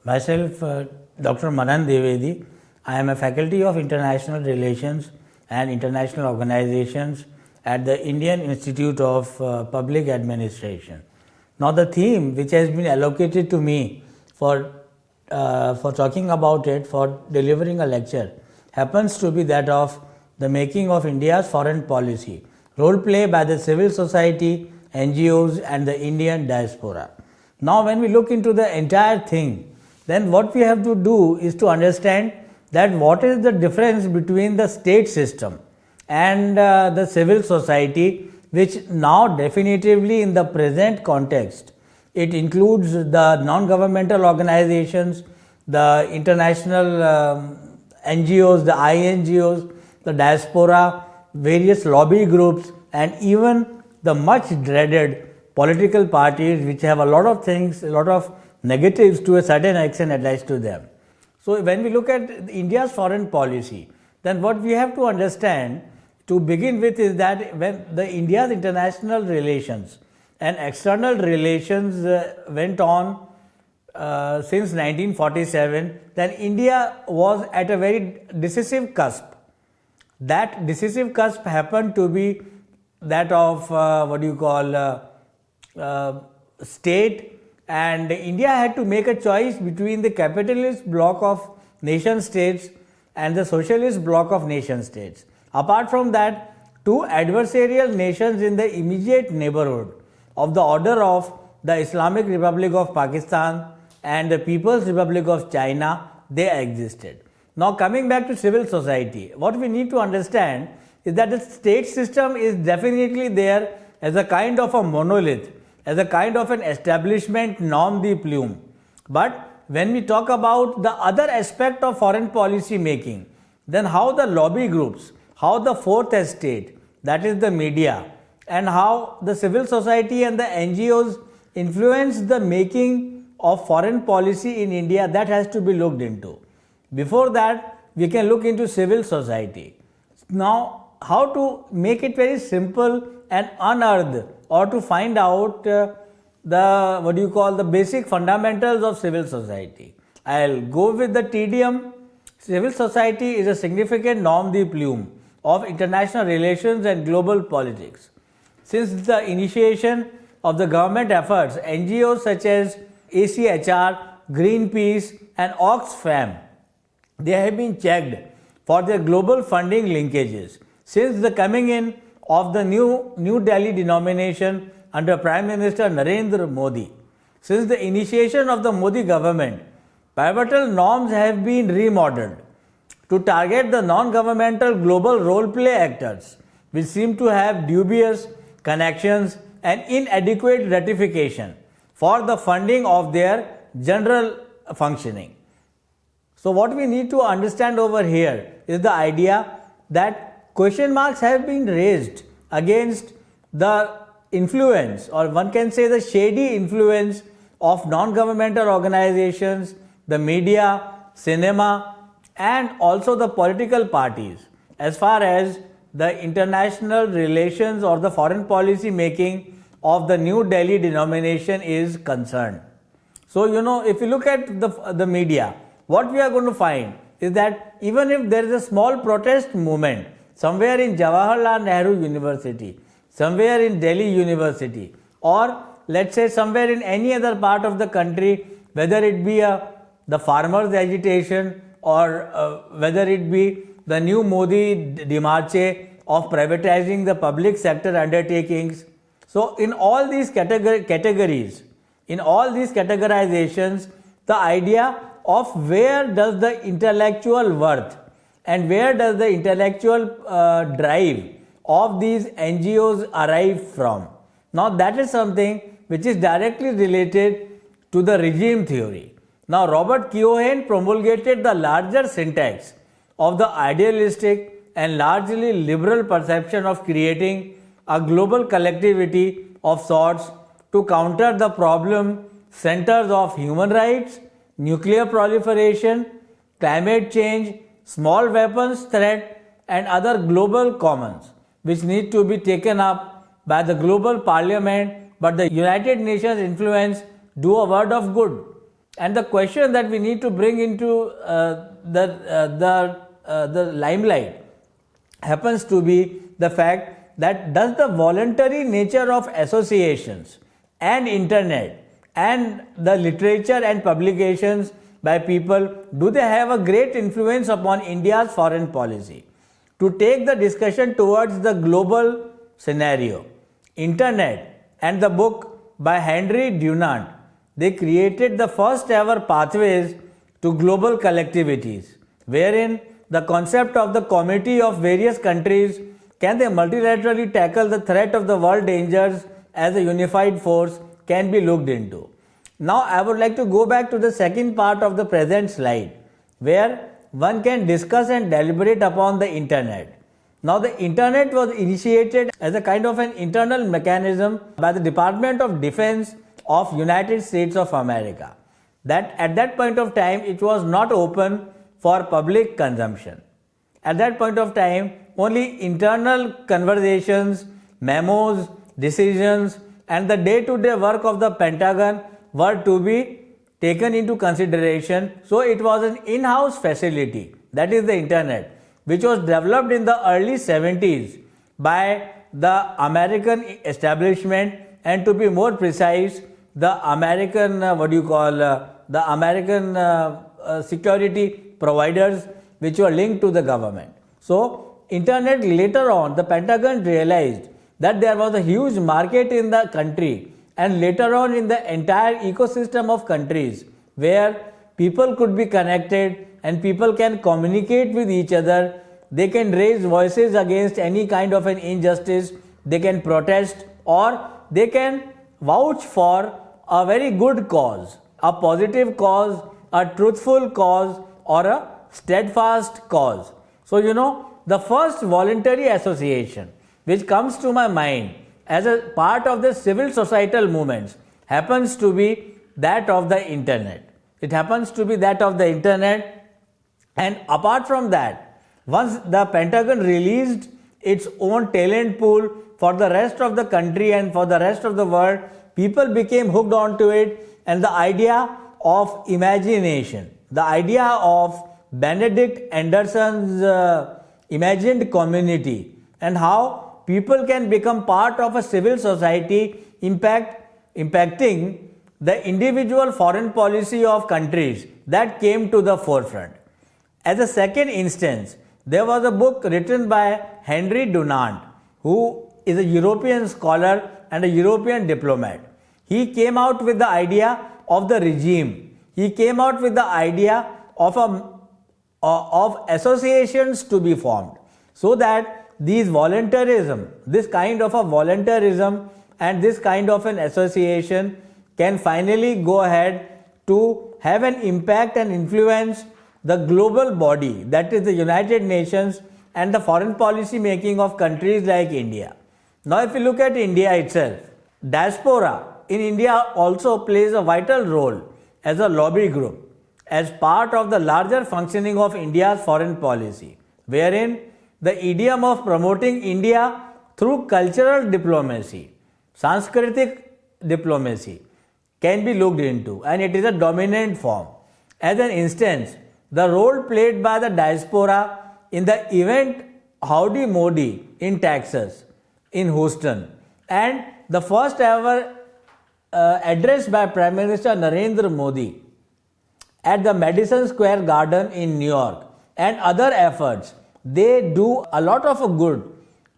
Myself, Dr. Manan Devedi. I am a faculty of International Relations and International Organizations at the Indian Institute of Public Administration. Now, the theme which has been allocated to me for talking about it, for delivering a lecture, happens to be that of the making of India's foreign policy, role play by the civil society, NGOs, and the Indian diaspora. Now, when we look into the entire thing, then what we have to do is to understand that what is the difference between the state system and the civil society, which now definitively in the present context, it includes the non-governmental organizations, the international NGOs, the INGOs, the diaspora, various lobby groups, and even the much dreaded political parties which have a lot of things, a lot of negatives to a certain extent attached to them. So, when we look at India's foreign policy, then what we have to understand to begin with is that when the India's international relations and external relations went on since 1947, then India was at a very decisive cusp. That decisive cusp happened to be that of state, and India had to make a choice between the capitalist bloc of nation states and the socialist bloc of nation states. Apart from that, two adversarial nations in the immediate neighborhood of the order of the Islamic Republic of Pakistan and the People's Republic of China, they existed. Now, coming back to civil society, what we need to understand is that the state system is definitely there as a kind of a monolith, as a kind of an establishment nom de plume. But when we talk about the other aspect of foreign policy making, then how the lobby groups, how the fourth estate, that is the media, and how the civil society and the NGOs influence the making of foreign policy in India, that has to be looked into. Before that, we can look into civil society. Now, how to make it very simple and unearth, or to find out the basic fundamentals of civil society. I'll go with the tedium. Civil society is a significant nom de plume of international relations and global politics. Since the initiation of the government efforts, NGOs such as ACHR, Greenpeace, and Oxfam, they have been checked for their global funding linkages. Since the coming in of the New Delhi denomination under Prime Minister Narendra Modi, since the initiation of the Modi government, pivotal norms have been remodeled to target the non-governmental global role-play actors, which seem to have dubious connections and inadequate ratification for the funding of their general functioning. So, what we need to understand over here is the idea that question marks have been raised against the influence, or one can say the shady influence, of non-governmental organizations, the media, cinema, and also the political parties as far as the international relations or the foreign policy making of the New Delhi denomination is concerned. So, if you look at the media, what we are going to find is that even if there is a small protest movement somewhere in Jawaharlal Nehru University, somewhere in Delhi University, or let's say somewhere in any other part of the country, whether it be the farmers' agitation, or whether it be the new Modi demarche of privatizing the public sector undertakings. So, in all these categories, in all these categorizations, the idea of where does the intellectual worth and where does the intellectual drive of these NGOs arrive from? Now, that is something which is directly related to the regime theory. Now, Robert Keohane promulgated the larger syntax of the idealistic and largely liberal perception of creating a global collectivity of sorts to counter the problem centers of human rights, nuclear proliferation, climate change, small weapons threat, and other global commons, which need to be taken up by the global parliament, but the United Nations influence do a word of good. And the question that we need to bring into the limelight happens to be the fact that does the voluntary nature of associations and internet and the literature and publications by people, do they have a great influence upon India's foreign policy? To take the discussion towards the global scenario, internet and the book by Henry Dunant, they created the first ever pathways to global collectivities, wherein the concept of the committee of various countries, can they multilaterally tackle the threat of the world dangers as a unified force, can be looked into. Now I would like to go back to the second part of the present slide, where one can discuss and deliberate upon the internet. Now the internet was initiated as a kind of an internal mechanism by the Department of Defense of United States of America. That at that point of time it was not open for public consumption. At that point of time only internal conversations, memos, decisions and the day-to-day work of the Pentagon were to be taken into consideration. So it was an in-house facility, that is the internet, which was developed in the early 70s by the American establishment, and to be more precise, the American the American security providers which were linked to the government. So internet, later on the Pentagon realized that there was a huge market in the country and later on in the entire ecosystem of countries where people could be connected and people can communicate with each other. They can raise voices against any kind of an injustice, they can protest, or they can vouch for a very good cause, a positive cause, a truthful cause, or a steadfast cause. So the first voluntary association which comes to my mind as a part of the civil societal movements happens to be that of the internet. It happens to be that of the internet. And apart from that, once the Pentagon released its own talent pool for the rest of the country and for the rest of the world, people became hooked onto it, and the idea of imagination, the idea of Benedict Anderson's imagined community, and how people can become part of a civil society impacting the individual foreign policy of countries, that came to the forefront. As a second instance, there was a book written by Henry Dunant, who is a European scholar and a European diplomat. He came out with the idea of the regime. He came out with the idea of associations to be formed, so that these voluntarism, this kind of a voluntarism and this kind of an association can finally go ahead to have an impact and influence the global body, that is the United Nations, and the foreign policy making of countries like India. Now if you look at India itself, diaspora in India also plays a vital role as a lobby group, as part of the larger functioning of India's foreign policy, wherein the idiom of promoting India through cultural diplomacy, Sanskritic diplomacy, can be looked into, and it is a dominant form. As an instance, the role played by the diaspora in the event Howdy Modi in Texas, in Houston, and the first ever address by Prime Minister Narendra Modi at the Madison Square Garden in New York, and other efforts, they do a lot of good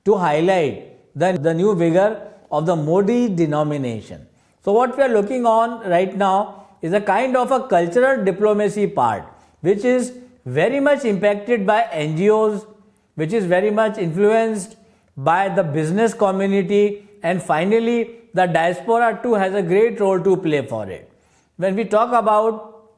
to highlight the new vigor of the Modi denomination. So what we are looking on right now is a kind of a cultural diplomacy part, which is very much impacted by NGOs, which is very much influenced by the business community, and finally the diaspora too has a great role to play for it. When we talk about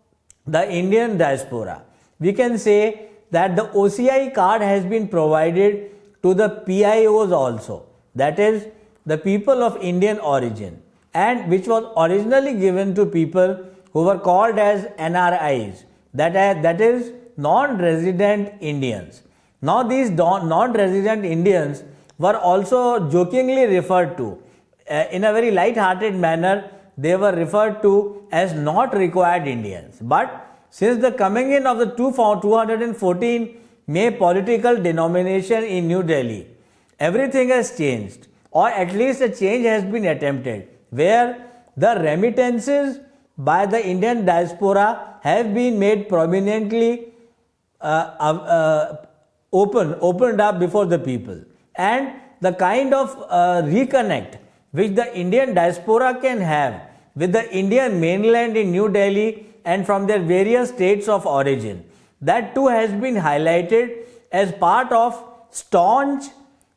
the Indian diaspora, we can say that the OCI card has been provided to the PIOs also, that is the people of Indian origin, and which was originally given to people who were called as NRIs, that is non-resident Indians. Now these non-resident Indians were also jokingly referred to in a very light-hearted manner they were referred to as not required Indians. But since the coming in of the 214 May political denomination in New Delhi, everything has changed, or at least a change has been attempted, where the remittances by the Indian diaspora have been made prominently opened up before the people. And the kind of reconnect which the Indian diaspora can have with the Indian mainland in New Delhi and from their various states of origin, that too has been highlighted as part of staunch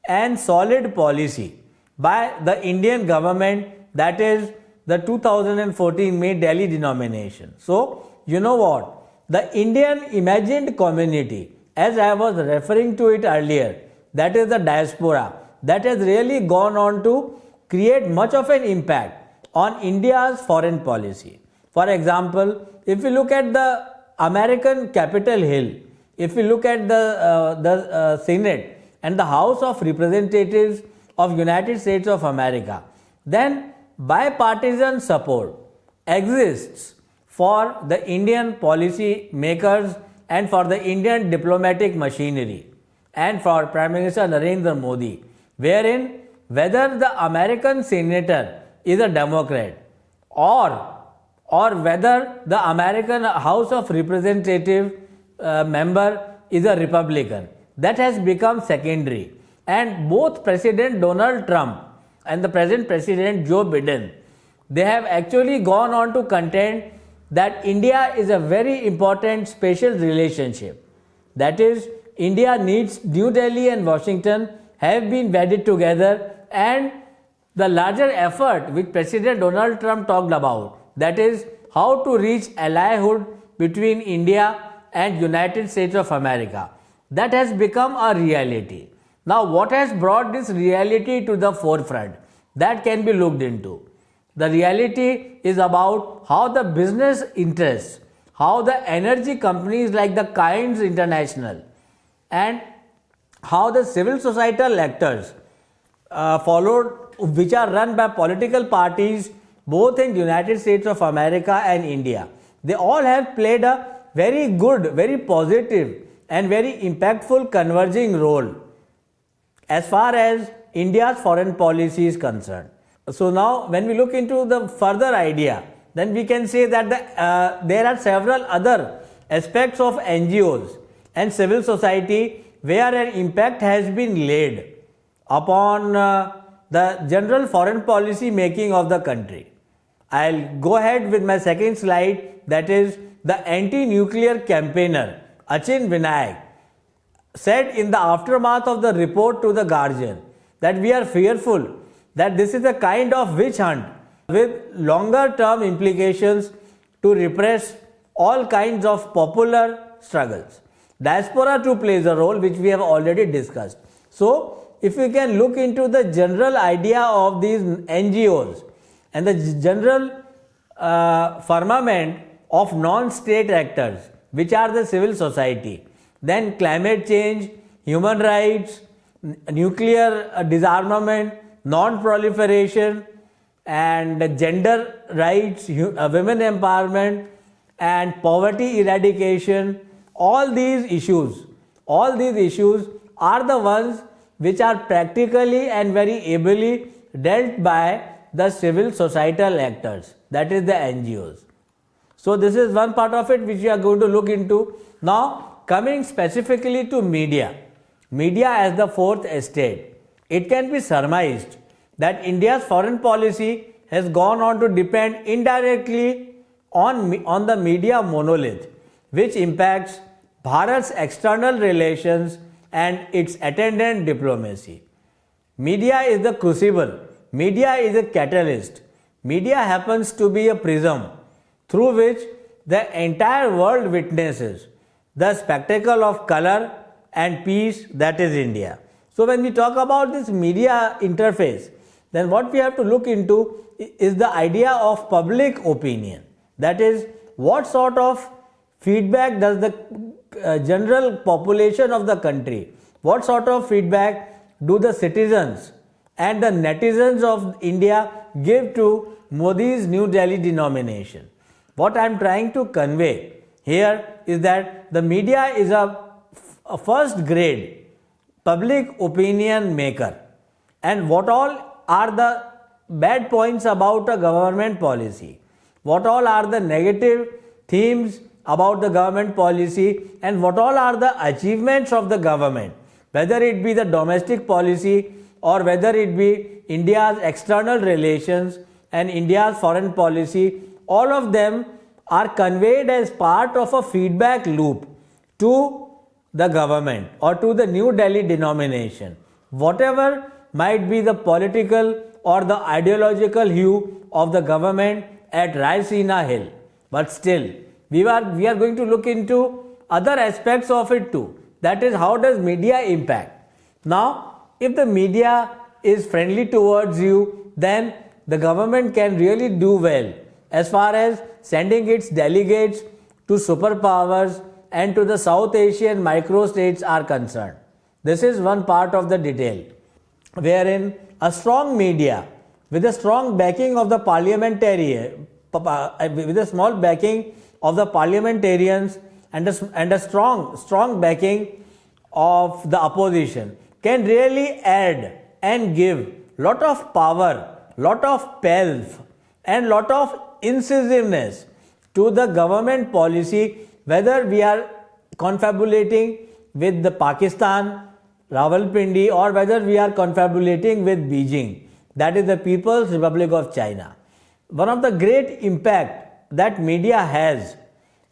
and solid policy by the Indian government, that is the 2014 May Delhi denomination. So, you know what? The Indian imagined community, as I was referring to it earlier, that is the diaspora, that has really gone on to create much of an impact on India's foreign policy. For example, if you look at the American Capitol Hill, if you look at the Senate and the House of Representatives of United States of America, then bipartisan support exists for the Indian policy makers and for the Indian diplomatic machinery and for Prime Minister Narendra Modi, wherein whether the American senator is a Democrat or whether the American House of Representative member is a Republican, that has become secondary. And both President Donald Trump and the present President Joe Biden, they have actually gone on to contend that India is a very important special relationship. That is, India needs New Delhi and Washington have been wedded together, and the larger effort which President Donald Trump talked about, that is how to reach allyhood between India and United States of America, that has become a reality. Now, what has brought this reality to the forefront? That can be looked into. The reality is about how the business interests, how the energy companies like the Kinds International, and how the civil societal actors followed, which are run by political parties both in United States of America and India. They all have played a very good, very positive and very impactful converging role as far as India's foreign policy is concerned. So now when we look into the further idea, then we can say that there are several other aspects of NGOs and civil society where an impact has been laid upon the general foreign policy making of the country. I'll go ahead with my second slide, that is the anti-nuclear campaigner Achin Vinayak said in the aftermath of the report to the Guardian that we are fearful that this is a kind of witch hunt with longer term implications to repress all kinds of popular struggles. Diaspora too plays a role, which we have already discussed. So, if we can look into the general idea of these NGOs and the general firmament of non-state actors, which are the civil society, then climate change, human rights, nuclear disarmament, non-proliferation, and gender rights, women empowerment, and poverty eradication, all these issues are the ones which are practically and very ably dealt by the civil societal actors, that is the NGOs. So this is one part of it which we are going to look into. Now coming specifically to media as the fourth estate, it can be surmised that India's foreign policy has gone on to depend indirectly on the media monolith, which impacts Bharat's external relations and its attendant diplomacy. Media is the crucible, media is a catalyst, media happens to be a prism through which the entire world witnesses the spectacle of color and peace that is India. So when we talk about this media interface, then what we have to look into is the idea of public opinion. That is, what sort of feedback does the general population of the country, what sort of feedback do the citizens and the netizens of India give to Modi's New Delhi denomination. What I am trying to convey here is that the media is a first grade public opinion maker, and what all are the bad points about a government policy, what all are the negative themes about the government policy, and what all are the achievements of the government, whether it be the domestic policy or whether it be India's external relations and India's foreign policy. All of them are conveyed as part of a feedback loop to the government or to the New Delhi denomination. Whatever might be the political or the ideological hue of the government at Raisina Hill, but still we are going to look into other aspects of it too. That is, how does media impact? Now, if the media is friendly towards you, then the government can really do well as far as sending its delegates to superpowers and to the South Asian microstates are concerned. This is one part of the detail, wherein a strong media with a strong backing of the with a small backing of the parliamentarians and a strong backing of the opposition can really add and give lot of power, lot of pelf and lot of incisiveness to the government policy, whether we are confabulating with the Pakistan, Rawalpindi, or whether we are confabulating with Beijing, that is the People's Republic of China. One of the great impact that media has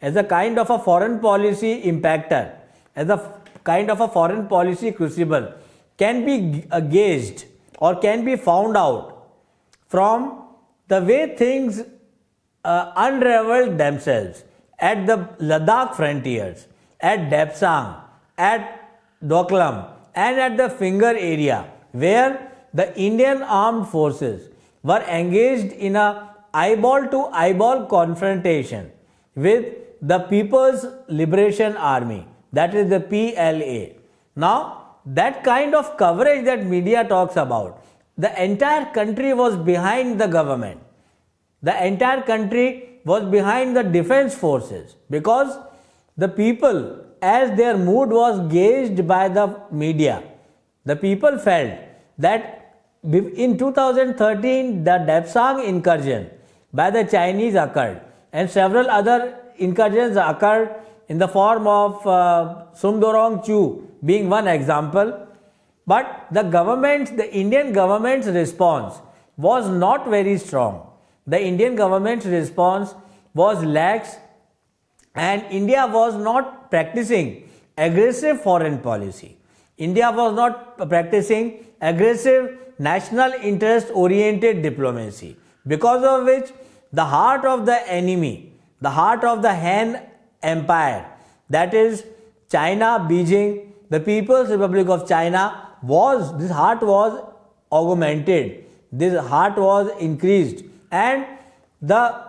as a kind of a foreign policy impactor, as a kind of a foreign policy crucible, can be gauged or can be found out from the way things unraveled themselves at the Ladakh frontiers, at Depsang, at Doklam, and at the Finger area, where the Indian armed forces were engaged in a eyeball-to-eyeball confrontation with the People's Liberation Army, that is the PLA. Now, that kind of coverage that media talks about, the entire country was behind the government. The entire country was behind the defense forces, because the people, as their mood was gauged by the media, the people felt that in 2013 the Depsang incursion by the Chinese occurred, and several other incursions occurred in the form of Sumdorong Chu being one example. But the Indian government's response was not very strong. The Indian government's response was lax, and India was not practicing aggressive foreign policy. India was not practicing aggressive national interest oriented diplomacy, because of which the heart of the enemy, the heart of the Han Empire, that is China, Beijing, the People's Republic of China, this heart was augmented, this heart was increased, and the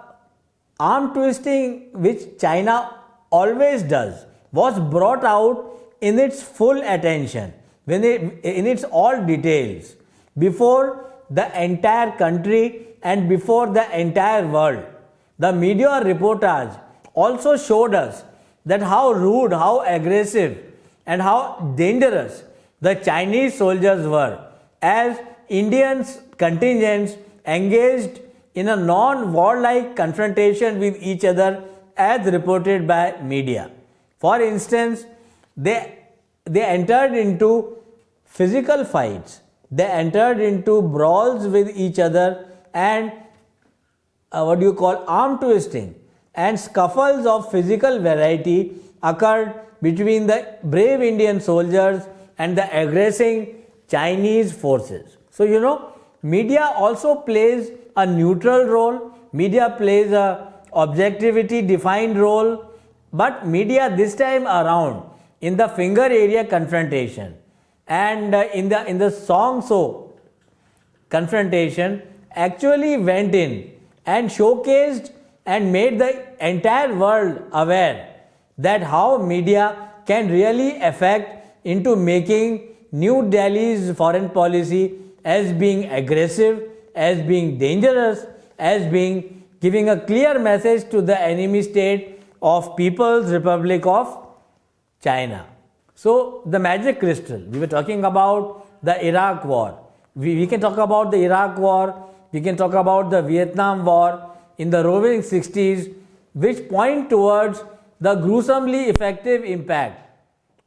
arm twisting which China always does was brought out in its full attention, in its all details, before the entire country and before the entire world. The media reportage also showed us that how rude, how aggressive and how dangerous the Chinese soldiers were, as Indian contingents engaged in a non-warlike confrontation with each other, as reported by media. For instance, they entered into physical fights, they entered into brawls with each other, and arm twisting and scuffles of physical variety occurred between the brave Indian soldiers and the aggressing Chinese forces. So, media also plays a neutral role, media plays a objectivity defined role, but media this time around in the Finger area confrontation and in the Song So confrontation actually went in and showcased and made the entire world aware that how media can really affect into making New Delhi's foreign policy as being aggressive, as being dangerous, as being giving a clear message to the enemy state of People's Republic of China. So the magic crystal, we were talking about the Iraq war. We can talk about the Iraq war, we can talk about the Vietnam war in the roaring 60s, which point towards the gruesomely effective impact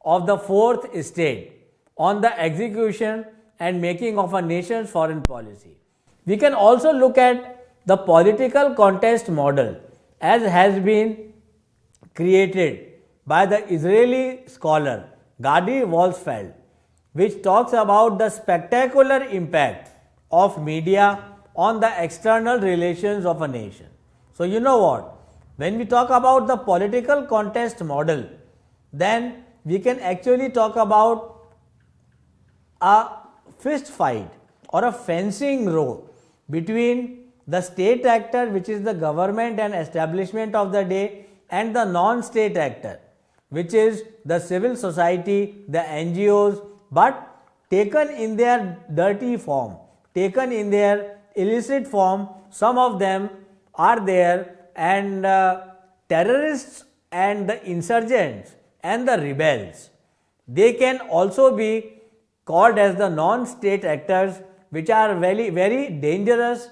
of the fourth estate on the execution and making of a nation's foreign policy. We can also look at the political contest model as has been created by the Israeli scholar Gadi Wolfsfeld, which talks about the spectacular impact of media on the external relations of a nation. So you know what, when we talk about the political contest model, then we can actually talk about a fist fight or a fencing row between the state actor, which is the government and establishment of the day, and the non-state actor, which is the civil society, the NGOs, but taken in their dirty form, taken in their illicit form. Some of them are there, and terrorists and the insurgents and the rebels, they can also be called as the non-state actors, which are very, very dangerous,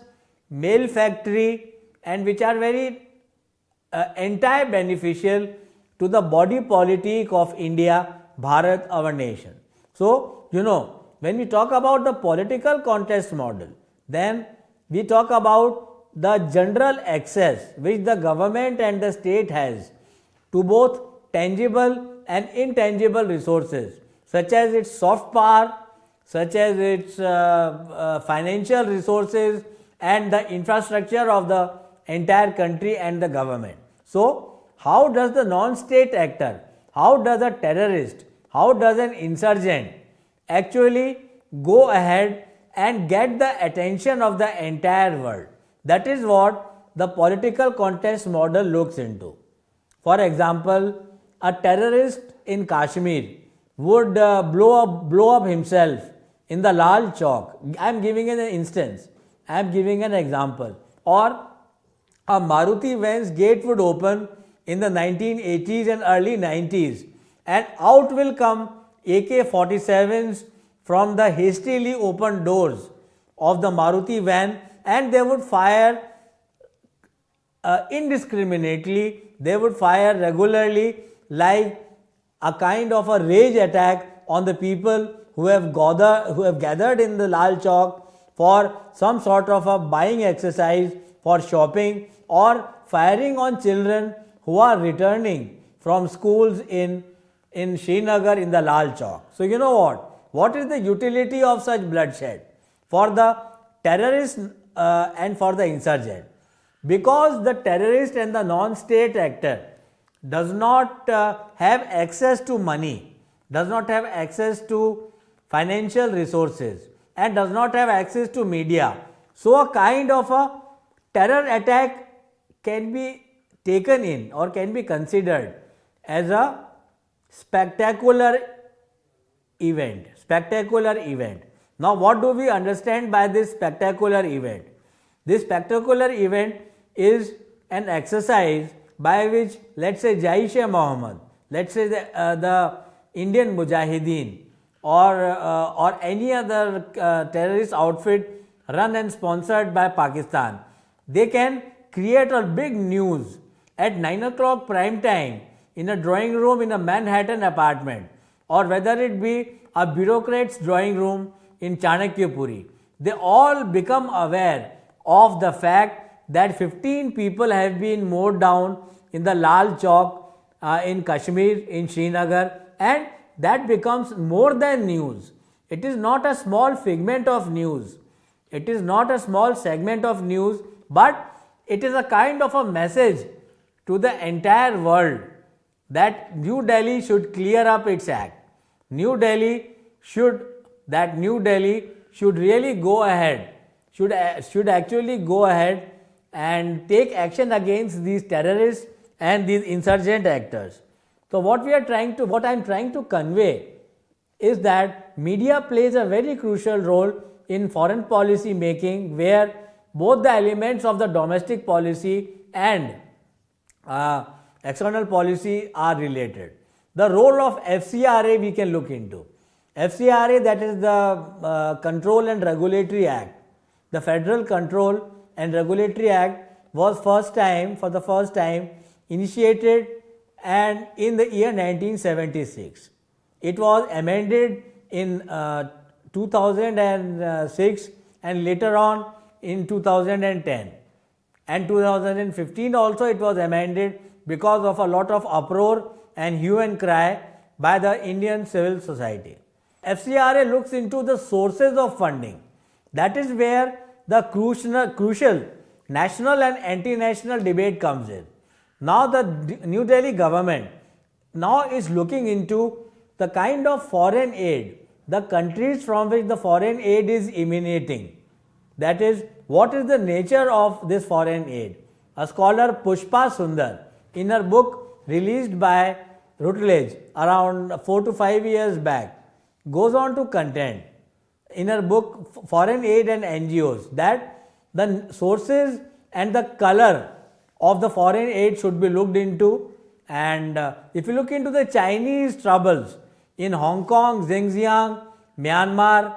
malefactory, and which are very anti-beneficial to the body politic of India, Bharat, our nation. So, you know, when we talk about the political contest model, then we talk about the general access which the government and the state has to both tangible and intangible resources, such as its soft power, such as its financial resources, and the infrastructure of the entire country and the government. So, how does the non-state actor, how does a terrorist, how does an insurgent actually go ahead and get the attention of the entire world? That is what the political contest model looks into. For example, a terrorist in Kashmir would blow up himself in the Lal Chowk. I am giving an instance, I am giving an example. Or a Maruti Van's gate would open in the 1980s and early 90s, and out will come AK-47s from the hastily opened doors of the Maruti van, and they would fire indiscriminately, they would fire regularly, like a kind of a rage attack on the people who have gathered in the Lal Chowk for some sort of a buying exercise, for shopping, or firing on children who are returning from schools in Srinagar in the Lal Chowk. So you know what is the utility of such bloodshed for the terrorist and for the insurgent? Because the terrorist and the non-state actor does not have access to money, does not have access to financial resources, and does not have access to media. So a kind of a terror attack can be taken in or can be considered as a spectacular event. Now what do we understand by this spectacular event? This spectacular event is an exercise by which, let's say, Jaish-e-Mohammed, let's say the Indian Mujahideen, or any other terrorist outfit run and sponsored by Pakistan, they can create a big news at 9 o'clock prime time in a drawing room in a Manhattan apartment, or whether it be a bureaucrat's drawing room in Chanakyapuri. They all become aware of the fact that 15 people have been mowed down in the Lal Chowk in Kashmir, in Srinagar, and that becomes more than news. It is not a small figment of news. It is not a small segment of news, but it is a kind of a message to the entire world that New Delhi should clear up its act. New Delhi should really go ahead, should actually go ahead and take action against these terrorists and these insurgent actors. So what I am trying to convey is that media plays a very crucial role in foreign policy making, where both the elements of the domestic policy and external policy are related. The role of FCRA we can look into. FCRA, that is the Control and Regulatory Act. The Federal Control and Regulatory Act was for the first time initiated and in the year 1976. It was amended in 2006 and later on in 2010. And 2015 also it was amended because of a lot of uproar and hue and cry by the Indian civil society. FCRA looks into the sources of funding. That is where the crucial national and anti-national debate comes in. Now the New Delhi government now is looking into the kind of foreign aid, the countries from which the foreign aid is emanating. That is, what is the nature of this foreign aid? A scholar, Pushpa Sundar, in her book released by Routledge around 4 to 5 years back, goes on to contend in her book Foreign Aid and NGOs that the sources and the color of the foreign aid should be looked into. And if you look into the Chinese troubles in Hong Kong, Xinjiang, Myanmar,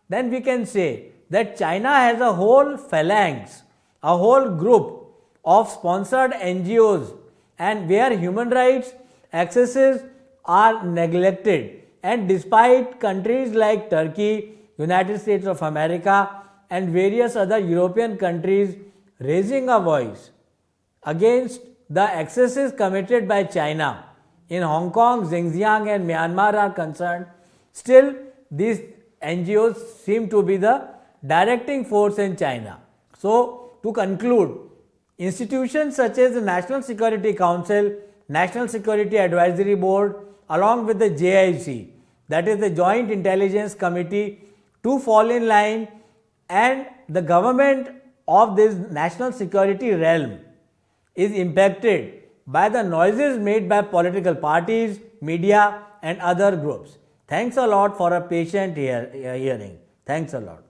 then we can say that China has a whole phalanx, a whole group of sponsored NGOs, and where human rights accesses are neglected. And despite countries like Turkey, United States of America and various other European countries raising a voice against the excesses committed by China in Hong Kong, Xinjiang and Myanmar are concerned, still these NGOs seem to be the directing force in China. So, to conclude, institutions such as the National Security Council, National Security Advisory Board along with the JIC, that is the Joint Intelligence Committee, to fall in line, and the government of this national security realm is impacted by the noises made by political parties, media and other groups. Thanks a lot for a patient hearing. Thanks a lot.